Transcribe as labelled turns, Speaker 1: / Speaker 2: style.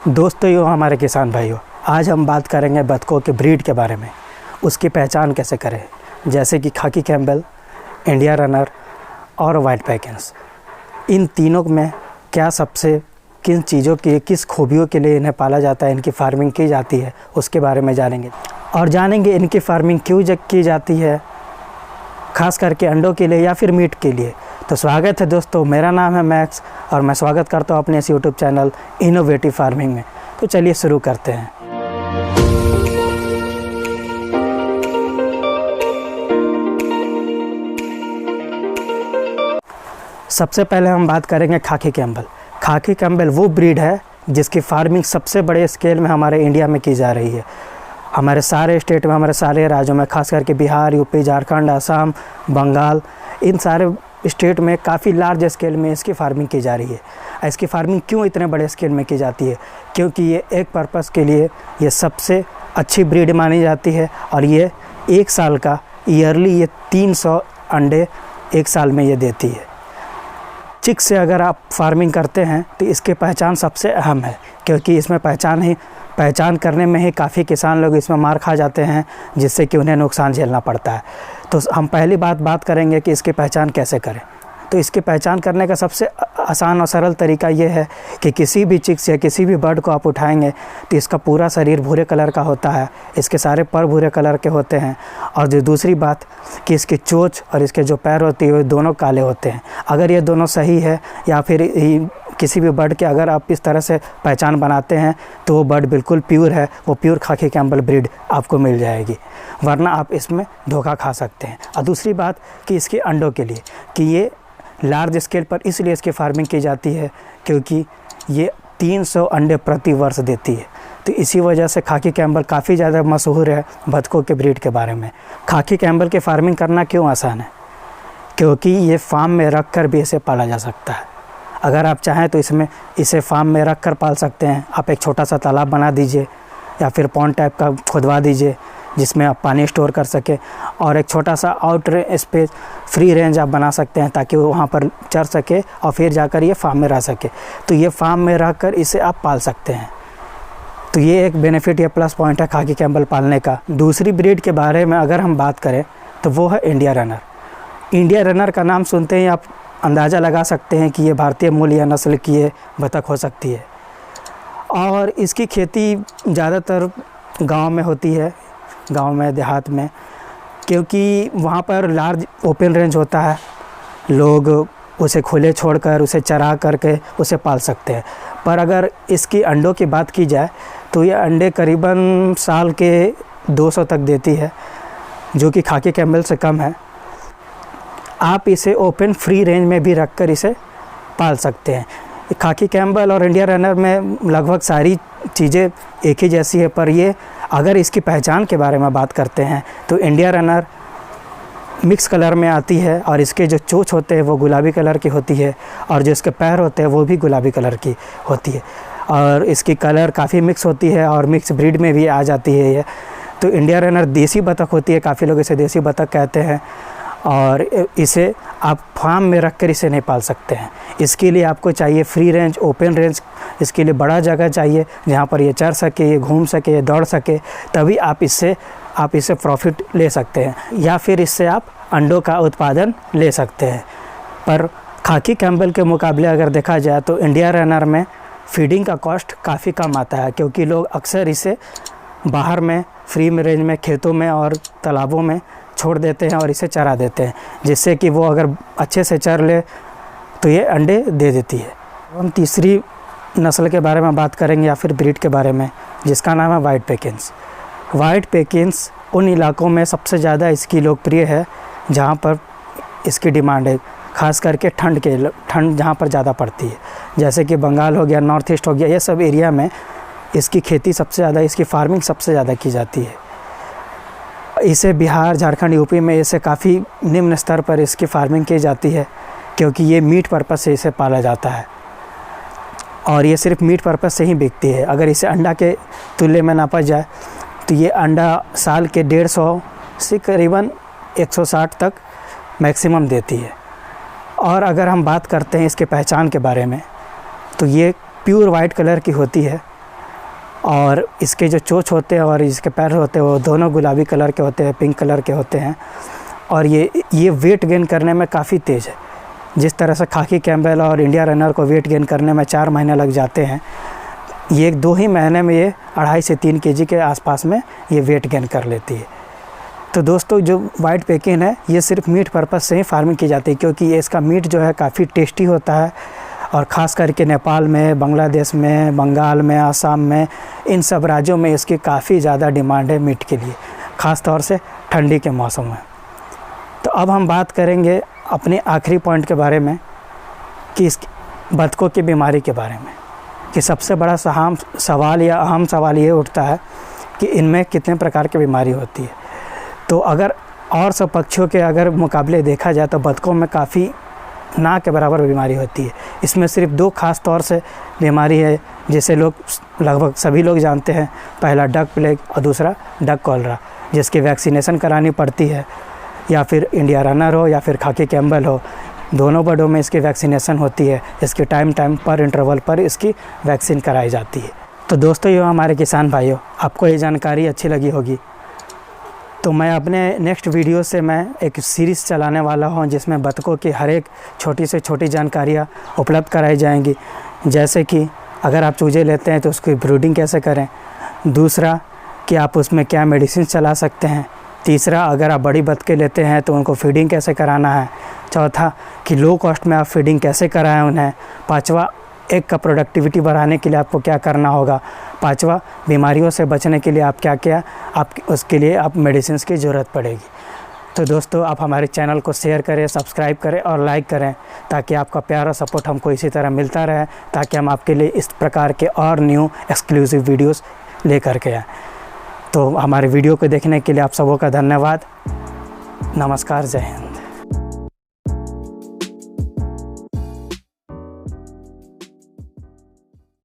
Speaker 1: दोस्तों यो हमारे किसान भाइयों, आज हम बात करेंगे बतखों के ब्रीड के बारे में। उसकी पहचान कैसे करें, जैसे कि खाकी कैम्पबेल, इंडिया रनर और वाइट पैकिन्स। इन तीनों में क्या सबसे किन चीज़ों की किस खूबियों के लिए इन्हें पाला जाता है, इनकी फार्मिंग की जाती है, उसके बारे में जानेंगे। और जानेंगे इनकी फार्मिंग क्यों की जाती है, ख़ास करके अंडों के लिए या फिर मीट के लिए। तो स्वागत है दोस्तों, मेरा नाम है मैक्स और मैं स्वागत करता हूँ अपने इस यूट्यूब चैनल इनोवेटिव फार्मिंग में। तो चलिए शुरू करते हैं। सबसे पहले हम बात करेंगे खाकी कैम्पबेल। खाकी कैम्पबेल वो ब्रीड है जिसकी फार्मिंग सबसे बड़े स्केल में हमारे इंडिया में की जा रही है। हमारे सारे स्टेट में, हमारे सारे राज्यों में, खास करके बिहार, यूपी, झारखंड, असम, बंगाल, इन सारे स्टेट में काफ़ी लार्ज स्केल में इसकी फार्मिंग की जा रही है। इसकी फार्मिंग क्यों इतने बड़े स्केल में की जाती है? क्योंकि ये एक पर्पस के लिए ये सबसे अच्छी ब्रीड मानी जाती है और ये एक साल का ईयरली ये 300 अंडे एक साल में ये देती है। चिक से अगर आप फार्मिंग करते हैं तो इसकी पहचान सबसे अहम है, क्योंकि इसमें पहचान करने में ही काफ़ी किसान लोग इसमें मार खा जाते हैं, जिससे कि उन्हें नुकसान झेलना पड़ता है। तो हम पहली बात करेंगे कि इसकी पहचान कैसे करें। तो इसकी पहचान करने का सबसे आसान और सरल तरीका ये है कि किसी भी चिक्स या किसी भी बर्ड को आप उठाएंगे तो इसका पूरा शरीर भूरे कलर का होता है, इसके सारे पर भूरे कलर के होते हैं। और जो दूसरी बात कि इसकी चोंच और इसके जो पैर होती है वो दोनों काले होते हैं। अगर ये दोनों सही है या फिर किसी भी बर्ड के अगर आप इस तरह से पहचान बनाते हैं तो वो बर्ड बिल्कुल प्योर है, वो प्योर खाकी कैम्पबेल ब्रीड आपको मिल जाएगी, वरना आप इसमें धोखा खा सकते हैं। और दूसरी बात कि इसके अंडों के लिए कि ये लार्ज स्केल पर इसलिए इसकी फार्मिंग की जाती है क्योंकि ये 300 अंडे प्रति वर्ष देती है। तो इसी वजह से खाकी कैम्पबेल काफ़ी ज़्यादा मशहूर है बतखों के ब्रीड के बारे में। खाकी कैम्पबेल की फार्मिंग करना क्यों आसान है? क्योंकि ये फार्म में रख कर भी इसे पाला जा सकता है। अगर आप चाहें तो इसे फार्म में रख कर पाल सकते हैं। आप एक छोटा सा तालाब बना दीजिए या फिर पॉन्ड टाइप का खुदवा दीजिए जिसमें आप पानी स्टोर कर सकें, और एक छोटा सा आउट स्पेस फ्री रेंज आप बना सकते हैं ताकि वो वहाँ पर चर सके और फिर जाकर ये फार्म में रह सके। तो ये फार्म में रह कर इसे आप पाल सकते हैं। तो ये एक बेनिफिट या प्लस पॉइंट है खाकी कैम्पबेल पालने का। दूसरी ब्रीड के बारे में अगर हम बात करें तो वो है इंडिया रनर। इंडिया रनर का नाम सुनते ही आप अंदाज़ा लगा सकते हैं कि ये भारतीय मूल या नस्ल की ये बतख हो सकती है। और इसकी खेती ज़्यादातर गांव में होती है, गांव में, देहात में, क्योंकि वहाँ पर लार्ज ओपन रेंज होता है। लोग उसे खुले छोड़कर उसे चरा करके उसे पाल सकते हैं। पर अगर इसकी अंडों की बात की जाए तो ये अंडे करीबन साल के 200 तक देती है, जो कि खाकी कैम्पबेल से कम है। आप इसे ओपन फ्री रेंज में भी रखकर इसे पाल सकते हैं। खाकी कैम्पबेल और इंडिया रनर में लगभग सारी चीज़ें एक ही जैसी है, पर ये अगर इसकी पहचान के बारे में बात करते हैं तो इंडिया रनर मिक्स कलर में आती है और इसके जो चोंच होते हैं वो गुलाबी कलर की होती है और जो इसके पैर होते हैं वो भी गुलाबी कलर की होती है। और इसकी कलर काफ़ी मिक्स होती है और मिक्स ब्रीड में भी आ जाती है ये। तो इंडिया रनर देसी बतख होती है, काफ़ी लोग इसे देसी बतख कहते हैं, और इसे आप फार्म में रखकर इसे नहीं पाल सकते हैं। इसके लिए आपको चाहिए फ्री रेंज, ओपन रेंज। इसके लिए बड़ा जगह चाहिए जहाँ पर ये चर सके, ये घूम सके, ये दौड़ सके, तभी आप इससे प्रॉफिट ले सकते हैं या फिर इससे आप अंडों का उत्पादन ले सकते हैं। पर खाकी कैम्पबेल के मुकाबले अगर देखा जाए तो इंडिया रनर में फीडिंग का कॉस्ट काफ़ी कम आता है, क्योंकि लोग अक्सर इसे बाहर में फ्री में रेंज में खेतों में और तालाबों में छोड़ देते हैं और इसे चरा देते हैं, जिससे कि वो अगर अच्छे से चर ले तो ये अंडे दे देती है। हम तीसरी नस्ल के बारे में बात करेंगे या फिर ब्रीड के बारे में, जिसका नाम है वाइट पैकिन्स। वाइट पैकिन्स उन इलाकों में सबसे ज़्यादा इसकी लोकप्रिय है जहाँ पर इसकी डिमांड है, ख़ास करके ठंड जहाँ पर ज़्यादा पड़ती है, जैसे कि बंगाल हो गया, नॉर्थ ईस्ट हो गया, ये सब एरिया में इसकी खेती सबसे ज़्यादा, इसकी फार्मिंग सबसे ज़्यादा की जाती है। इसे बिहार, झारखंड, यूपी में इसे काफ़ी निम्न स्तर पर इसकी फार्मिंग की जाती है, क्योंकि ये मीट पर्पस से इसे पाला जाता है और ये सिर्फ मीट पर्पस से ही बिकती है। अगर इसे अंडा के तुल्य में नापा जाए तो ये अंडा साल के 150 से करीबन 160 तक मैक्सिमम देती है। और अगर हम बात करते हैं इसके पहचान के बारे में तो ये प्योर वाइट कलर की होती है और इसके जो चोंच होते हैं और इसके पैर होते हैं वो दोनों गुलाबी कलर के होते हैं, पिंक कलर के होते हैं। और ये वेट गेन करने में काफ़ी तेज़ है। जिस तरह से खाकी कैम्पबेल और इंडिया रनर को वेट गेन करने में 4 महीने लग जाते हैं, ये 2 ही महीने में ये 2.5 से 3 kg के आसपास में ये वेट गेन कर लेती है। तो दोस्तों जो वाइट पेकिन है ये सिर्फ मीट पर्पस से ही फार्मिंग की जाती है, क्योंकि ये इसका मीट जो है काफ़ी टेस्टी होता है। और ख़ास करके नेपाल में, बांग्लादेश में, बंगाल में, आसाम में, इन सब राज्यों में इसकी काफ़ी ज़्यादा डिमांड है मीट के लिए, ख़ास तौर से ठंडी के मौसम में। तो अब हम बात करेंगे अपने आखिरी पॉइंट के बारे में कि इस बतखों की बीमारी के बारे में, कि सबसे बड़ा अहम सवाल ये उठता है कि इनमें कितने प्रकार की बीमारी होती है। तो अगर और सब पक्षियों के अगर मुकाबले देखा जाए तो बतखों में काफ़ी ना के बराबर बीमारी होती है। इसमें सिर्फ 2 खास तौर से बीमारी है जिसे लोग लगभग सभी लोग जानते हैं। पहला डक प्लेग और दूसरा डक कॉलरा, जिसकी वैक्सीनेशन करानी पड़ती है, या फिर इंडिया रनर हो या फिर खाकी कैम्पबेल हो, दोनों बर्डों में इसकी वैक्सीनेशन होती है। इसके टाइम पर इंटरवल पर इसकी वैक्सीन कराई जाती है। तो दोस्तों ये हमारे किसान भाइयों, आपको ये जानकारी अच्छी लगी होगी। तो मैं अपने नेक्स्ट वीडियो से मैं एक सीरीज़ चलाने वाला हूँ जिसमें बतखों की हर एक छोटी से छोटी जानकारियाँ उपलब्ध कराई जाएंगी। जैसे कि अगर आप चूजे लेते हैं तो उसकी ब्रीडिंग कैसे करें, दूसरा कि आप उसमें क्या मेडिसिन चला सकते हैं, तीसरा अगर आप बड़ी बतखें लेते हैं तो उनको फीडिंग कैसे कराना है, चौथा कि लो कॉस्ट में आप फीडिंग कैसे कराएं उन्हें, पाँचवा एक का प्रोडक्टिविटी बढ़ाने के लिए आपको क्या करना होगा, पाँचवा बीमारियों से बचने के लिए उसके लिए आप मेडिसिन की ज़रूरत पड़ेगी। तो दोस्तों आप हमारे चैनल को शेयर करें, सब्सक्राइब करें और लाइक करें, ताकि आपका प्यार और सपोर्ट हमको इसी तरह मिलता रहे, ताकि हम आपके लिए इस प्रकार के और न्यू एक्सक्लूसिव वीडियोस लेकर के आएँ। तो हमारे वीडियो को देखने के लिए आप सबों का धन्यवाद। नमस्कार, जय हिंद।